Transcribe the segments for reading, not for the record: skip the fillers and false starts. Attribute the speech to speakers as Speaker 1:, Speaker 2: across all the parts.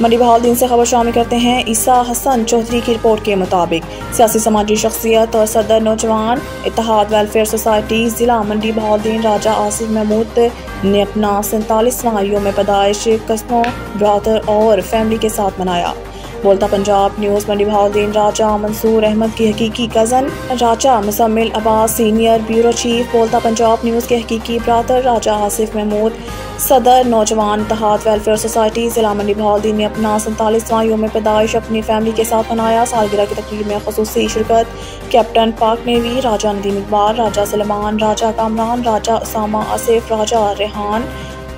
Speaker 1: منڈی بہاؤالدین سے خبر شامل کرتے ہیں۔ عیسیٰ حسن چودھری کی رپورٹ کے مطابق سیاسی سماجی شخصیت اور صدر نوجوان اتحاد ویلفیئر سوسائٹی ضلع منڈی بہاؤالدین راجہ آصف محمود نے اپنا 47واں یوم پیدائش کزنوں، برادر اور فیملی کے ساتھ منایا۔ بولتا پنجاب نیوز منڈی بہاؤالدین راجہ منصور احمد کی حقیقی کزن راجہ مزمل عباس سینئر بیورو چیف، بولتا پنجاب نیوز کے حقیقی برادر راجہ آصف محمود، صدر نوجوان اتحاد ویلفیئر سوسائٹی ضلع منڈی بہاؤالدین نے اپنا 47واں یوم پیدائش اپنی فیملی کے ساتھ منایا۔ سالگرہ کی تقریب میں خصوصی شرکت کیپٹن پاک نیوی راجہ ندیم اقبال، راجہ سلیمان، راجہ کامران، راجہ اسامہ آصف، راجہ ریحان،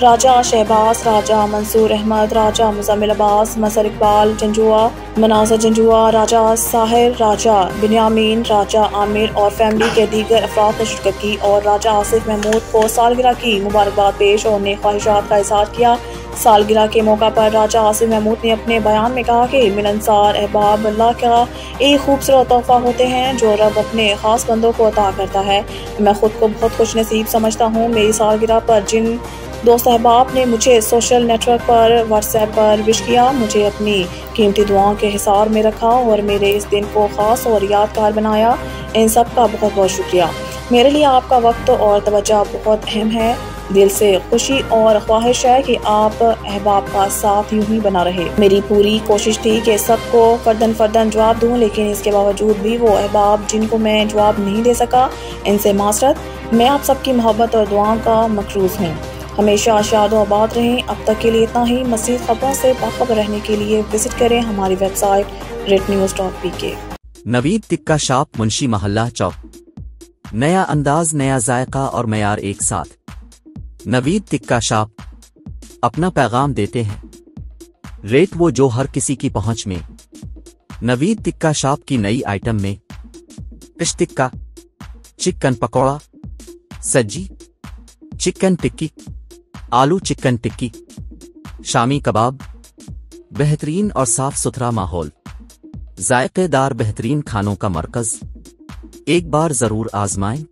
Speaker 1: راجہ شہباز، راجہ منصور احمد، راجہ مزمل عباس، مظہر اقبال جنجوعہ، مناظر جنجوعہ، راجہ ساحر، راجہ بنیامین، راجہ عامر اور فیملی کے دیگر افراد نے شرکت کی اور راجہ آصف محمود کو سالگرہ کی مبارکباد پیش اور نیک خواہشات کا اظہار کیا۔ سالگرہ کے موقع پر راجہ آصف محمود نے اپنے بیان میں کہا کہ ملنسار احباب اللہ کا ایک خوبصورت تحفہ ہوتے ہیں جو رب اپنے خاص بندوں کو عطا کرتا ہے۔ میں خود کو بہت خوش نصیب سمجھتا ہوں۔ میری سالگرہ پر جن دوست احباب نے مجھے سوشل نیٹ ورک پر واٹس ایپ پر وش کیا، مجھے اپنی قیمتی دعاؤں کے حصار میں رکھا اور میرے اس دن کو خاص اور یادگار بنایا، ان سب کا بہت بہت شکریہ۔ میرے لیے آپ کا وقت اور توجہ بہت اہم ہے۔ دل سے خوشی اور خواہش ہے کہ آپ احباب کا ساتھ یوں ہی بنا رہے۔ میری پوری کوشش تھی کہ سب کو فردن جواب دوں، لیکن اس کے باوجود بھی وہ احباب جن کو میں جواب نہیں دے سکا، ان سے معذرت۔ میں آپ سب کی محبت اور دعاؤں کا مقروض ہوں۔ ہمیشہ شاد و آباد رہیں۔ اب تک کے لیے اتنا ہی۔ مزید خبروں سے باخبر رہنے کے لیے وزٹ کریں ہماری ویب سائٹ rednews.pk۔
Speaker 2: نوید ٹکا شاپ، منشی محلہ چوک۔ نیا انداز، نیا ذائقہ اور معیار ایک ساتھ۔ نوید ٹکا شاپ اپنا پیغام دیتے ہیں، ریٹ وہ جو ہر کسی کی پہنچ میں۔ نوید ٹکا شاپ کی نئی آئٹم میں فش ٹکا، چکن پکوڑا، سجی چکن ٹکی، آلو چکن ٹکی، شامی کباب، بہترین اور صاف ستھرا ماحول، ذائقے دار بہترین کھانوں کا مرکز، ایک بار ضرور آزمائیں۔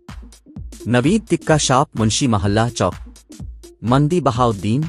Speaker 2: نوید ٹکا شاپ، منشی محلہ چوک، منڈی بہاؤالدین۔